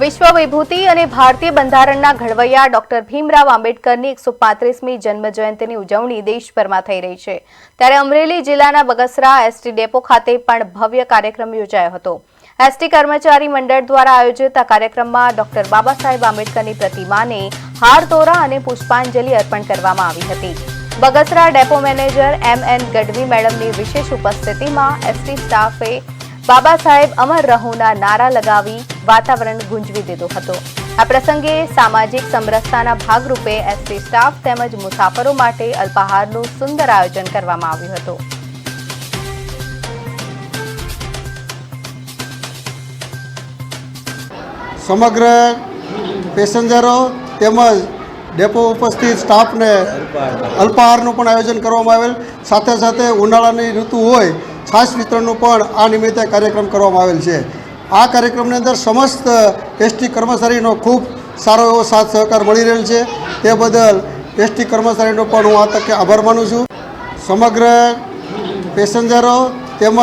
વિશ્વ વિભૂતિ અને ભારતીય બંધારણના ઘડવૈયા ડોક્ટર ભીમરાવ આંબેડકરની 135મી જન્મજયંતિની ઉજવણી દેશભરમાં થઈ રહી છે। ત્યારે અમરેલી જિલ્લાના બગસરા એસટી ડેપો ખાતે પણ ભવ્ય કાર્યક્રમ યોજાયો હતો। એસટી કર્મચારી મંડળ દ્વારા આયોજિત આ કાર્યક્રમમાં ડોક્ટર બાબા સાહેબ આંબેડકરની પ્રતિમાને હારતોરા અને પુષ્પાંજલિ અર્પણ કરવામાં આવી હતી। Bagasara depot manager M N. Gadhvi મેડમની વિશેષ ઉપસ્થિતિમાં એસટી સ્ટાફે બાબા સાહેબ અમર રહોના નારા લગાવી વાતાવરણ ગુંજવી દીધું હતું। આ પ્રસંગે સામાજિક સમરસતાના ભાગરૂપે એસટી સ્ટાફ તેમજ મુસાફરો માટે અલ્પાહારનું સુંદર આયોજન કરવામાં આવ્યું હતું। સમગ્ર પેસેન્જરો તેમજ ડેપો ઉપસ્થિત સ્ટાફને અલ્પાહારનું પણ આયોજન કરવામાં આવેલ। સાથે સાથે ઉનાળાની ઋતુ હોય છાશ વિતરણનું પણ આ નિમિત્તે કાર્યક્રમ કરવામાં આવેલ છે। આ કાર્યક્રમની અંદર સમસ્ત એસટી કર્મચારીનો ખૂબ સારો એવો સાથ સહકાર મળી રહેલ છે। તે બદલ એસટી કર્મચારીનો પણ હું આ તકે આભાર માનું છું। સમગ્ર પેસેન્જરો તેમજ